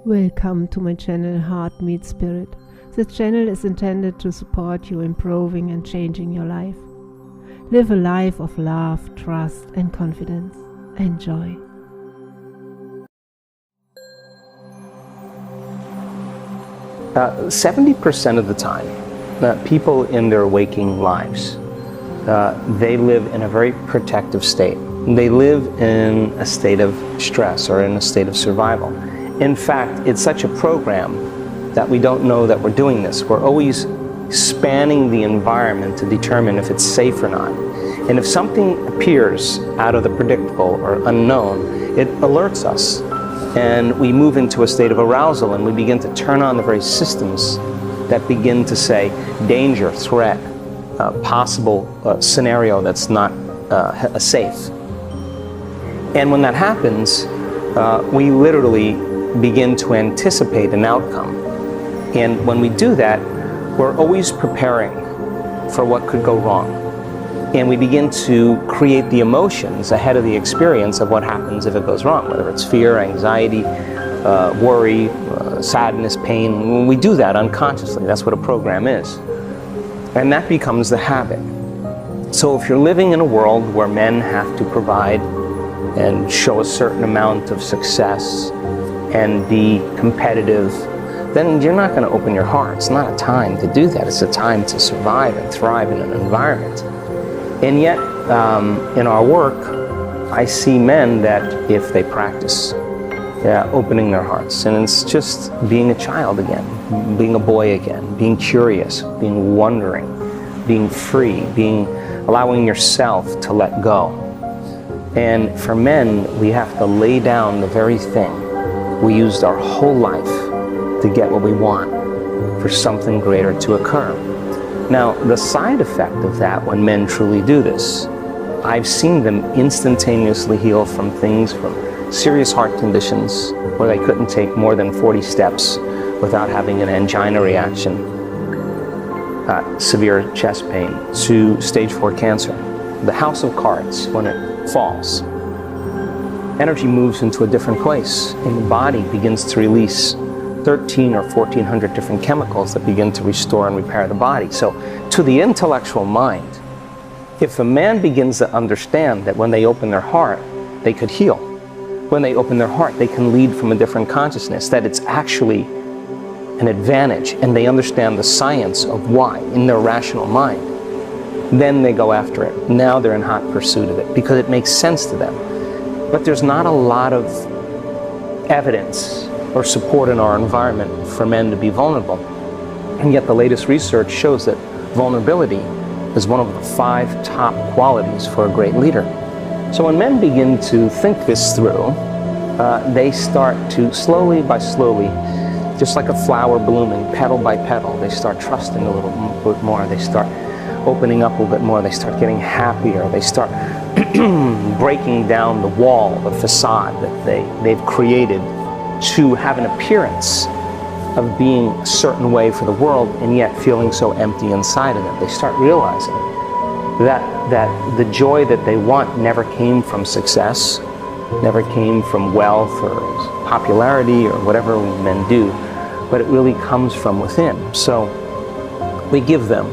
Welcome to my channel Heart Meets Spirit. This channel is intended to support you improving and changing your life. Live a life of love, trust and confidence. Enjoy. Uh, 70% of the time, people in their waking lives, they live in a very protective state. They live in a state of stress or in a state of survival. In fact, it's such a program that we don't know that we're doing this. We're always spanning the environment to determine if it's safe or not. And if something appears out of the predictable or unknown, it alerts us. And we move into a state of arousal and we begin to turn on the very systems that begin to say danger, threat, possible scenario that's not safe. And when that happens, we literally begin to anticipate an outcome. And when we do that, we're always preparing for what could go wrong. And we begin to create the emotions ahead of the experience of what happens if it goes wrong, whether it's fear, anxiety, worry, sadness, pain. When we do that unconsciously, that's what a program is. And that becomes the habit. So if you're living in a world where men have to provide and show a certain amount of success and be competitive, then you're not going to open your heart. It's not a time to do that. It's a time to survive and thrive in an environment. And yet, in our work, I see men that if they practice opening their hearts, and it's just being a child again, being a boy again, being curious, being wondering, being free, allowing yourself to let go. And for men, we have to lay down the very thing we used our whole life to get what we want, for something greater to occur. Now, the side effect of that, when men truly do this, I've seen them instantaneously heal from things, from serious heart conditions where they couldn't take more than 40 steps without having an angina reaction, severe chest pain, to stage 4 cancer. The house of cards, when it falls, energy moves into a different place, and the body begins to release 13 or 1400 different chemicals that begin to restore and repair the body. So to the intellectual mind, if a man begins to understand that when they open their heart, they could heal. When they open their heart, they can lead from a different consciousness, that it's actually an advantage, and they understand the science of why in their rational mind, then they go after it. Now they're in hot pursuit of it because it makes sense to them. But there's not a lot of evidence or support in our environment for men to be vulnerable. And yet the latest research shows that vulnerability is one of the 5 top qualities for a great leader. So when men begin to think this through, they start to slowly by slowly, just like a flower blooming, petal by petal, they start trusting a little bit more, they start opening up a little bit more, they start getting happier, they start breaking down the wall, the facade that they've created to have an appearance of being a certain way for the world, and yet feeling so empty inside of them. They start realizing that the joy that they want never came from success, never came from wealth or popularity or whatever men do, but it really comes from within. So we give them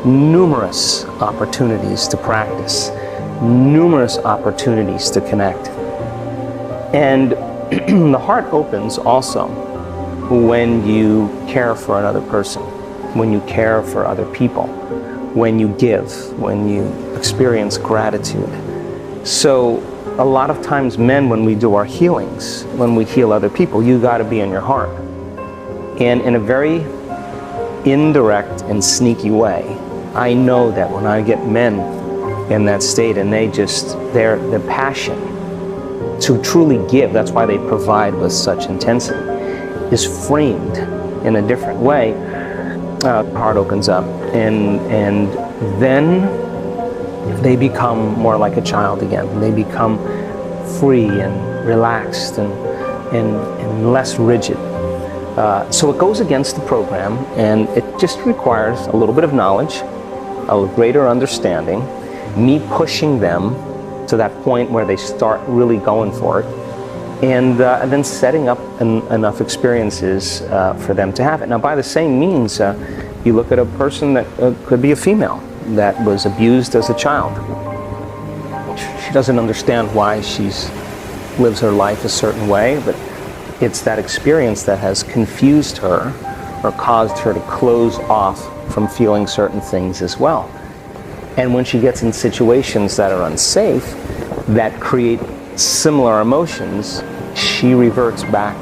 numerous opportunities to practice, numerous opportunities to connect. And the heart opens also when you care for another person, when you care for other people, when you give, when you experience gratitude. So a lot of times men, when we do our healings, when we heal other people, you got to be in your heart. And in a very indirect and sneaky way, I know that when I get men in that state and their passion to truly give, that's why they provide with such intensity, is framed in a different way, the heart opens up, and then they become more like a child again. They become free and relaxed and less rigid. So it goes against the program, and it just requires a little bit of knowledge, a greater understanding, me pushing them to that point where they start really going for it, and then setting up enough experiences for them to have it. Now, by the same means, you look at a person that could be a female that was abused as a child. She doesn't understand why she lives her life a certain way, but it's that experience that has confused her or caused her to close off from feeling certain things as well. And when she gets in situations that are unsafe, that create similar emotions, she reverts back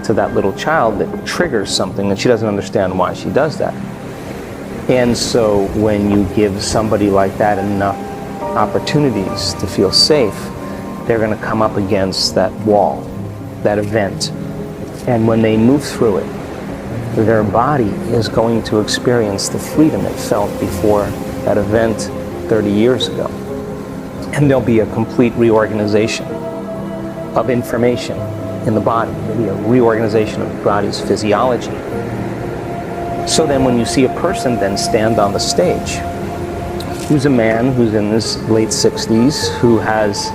to that little child that triggers something, and she doesn't understand why she does that. And so when you give somebody like that enough opportunities to feel safe, they're going to come up against that wall, that event. And when they move through it, their body is going to experience the freedom it felt before that event 30 years ago. And there'll be a complete reorganization of information in the body. There'll be a reorganization of the body's physiology. So then when you see a person then stand on the stage, who's a man who's in his late 60s, who has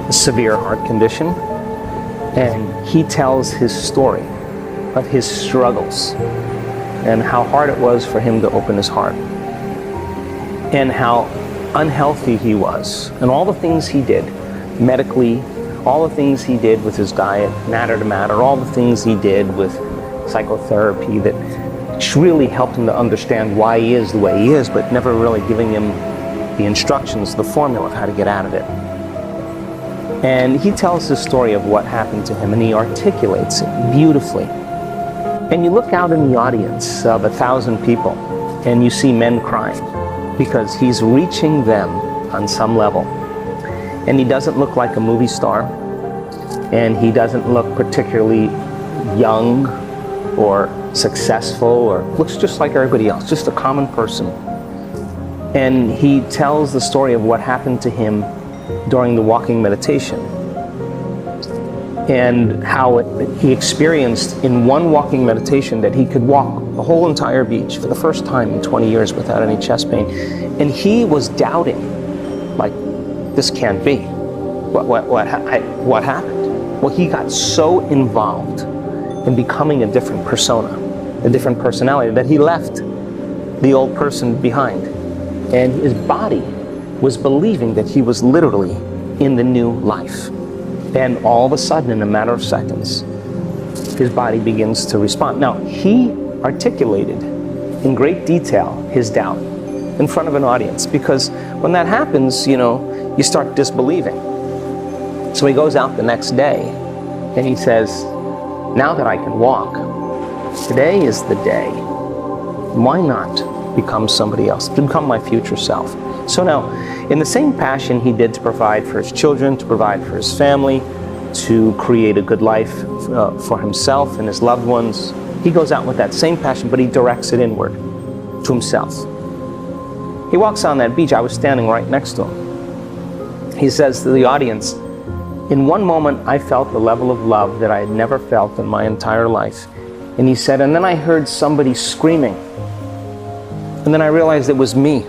a severe heart condition, and he tells his story of his struggles and how hard it was for him to open his heart and how unhealthy he was and all the things he did medically, all the things he did with his diet, matter to matter, all the things he did with psychotherapy that really helped him to understand why he is the way he is, but never really giving him the instructions, the formula of how to get out of it. And he tells the story of what happened to him, and he articulates it beautifully. And you look out in the audience of 1,000 people, and you see men crying because he's reaching them on some level. And he doesn't look like a movie star, and he doesn't look particularly young or successful, or looks just like everybody else, just a common person. And he tells the story of what happened to him during the walking meditation, and how he experienced in one walking meditation that he could walk the whole entire beach for the first time in 20 years without any chest pain. And he was doubting, like, this can't be. What happened? Well, he got so involved in becoming a different persona, a different personality, that he left the old person behind. And his body was believing that he was literally in the new life. And all of a sudden, in a matter of seconds, his body begins to respond. Now, he articulated in great detail his doubt in front of an audience, because when that happens, you start disbelieving. So he goes out the next day and he says, now that I can walk, today is the day. Why not become somebody else, to become my future self? So now, in the same passion he did to provide for his children, to provide for his family, to create a good life for himself and his loved ones, he goes out with that same passion, but he directs it inward to himself. He walks on that beach. I was standing right next to him. He says to the audience, in one moment I felt the level of love that I had never felt in my entire life. And he said, and then I heard somebody screaming. And then I realized it was me.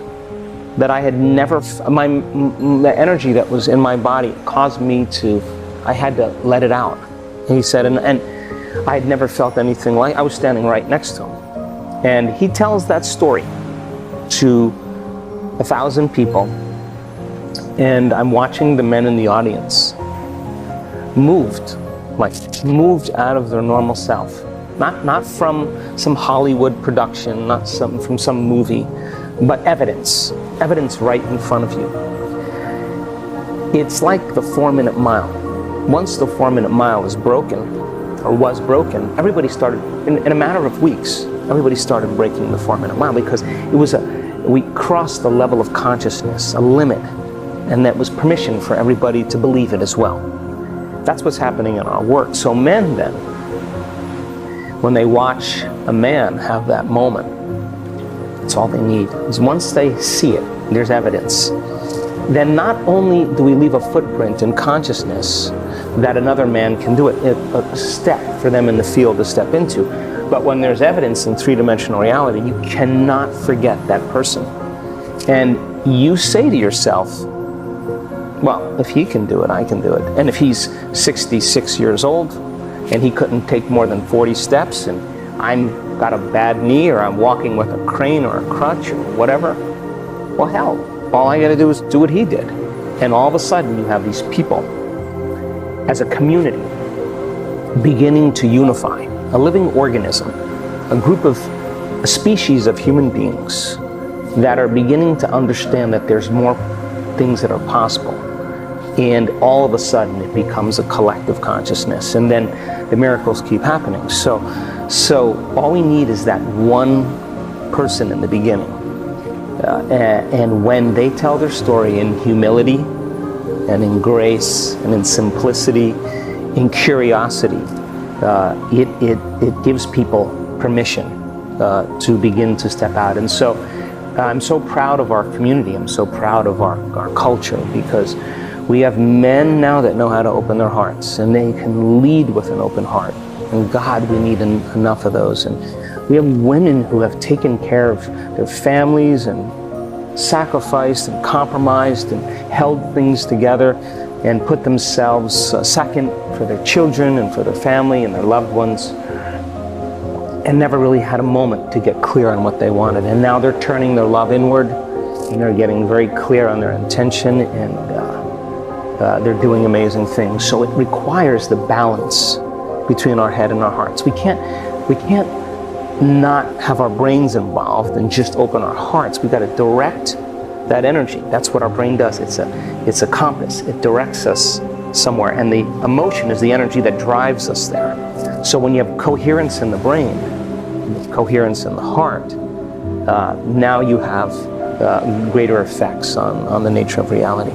That I had never, the energy that was in my body caused me to, I had to let it out. And he said, and I had never felt anything like, I was standing right next to him. And he tells that story to 1,000 people. And I'm watching the men in the audience moved out of their normal self. Not from some Hollywood production, not from some movie, but evidence right in front of you. It's like the 4-minute mile. Once the 4-minute mile is broken, or was broken, everybody started, in a matter of weeks, everybody started breaking the 4-minute mile, because we crossed the level of consciousness, a limit, and that was permission for everybody to believe it as well. That's what's happening in our work. So men then, when they watch a man have that moment, that's all they need, is once they see it, there's evidence, then not only do we leave a footprint in consciousness that another man can do it, a step for them in the field to step into, but when there's evidence in three-dimensional reality, you cannot forget that person. And you say to yourself, well, if he can do it, I can do it. And if he's 66 years old and he couldn't take more than 40 steps, and I'm got a bad knee, or I'm walking with a crane or a crutch or whatever, well, hell, all I got to do is do what he did. And all of a sudden you have these people as a community beginning to unify, a living organism, a species of human beings that are beginning to understand that there's more things that are possible. And all of a sudden it becomes a collective consciousness, and then the miracles keep happening. So all we need is that one person in the beginning. And when they tell their story in humility and in grace and in simplicity, in curiosity, it gives people permission to begin to step out. And so I'm so proud of our community. I'm so proud of our culture, because we have men now that know how to open their hearts, and they can lead with an open heart. And God, we need enough of those. And we have women who have taken care of their families and sacrificed and compromised and held things together and put themselves second for their children and for their family and their loved ones, and never really had a moment to get clear on what they wanted. And now they're turning their love inward, and they're getting very clear on their intention, and they're doing amazing things. So it requires the balance between our head and our hearts. We can't not have our brains involved and just open our hearts. We got to direct that energy. That's what our brain does. It's a compass. It directs us somewhere, and the emotion is the energy that drives us there. So when you have coherence in the brain, coherence in the heart, now you have greater effects on the nature of reality.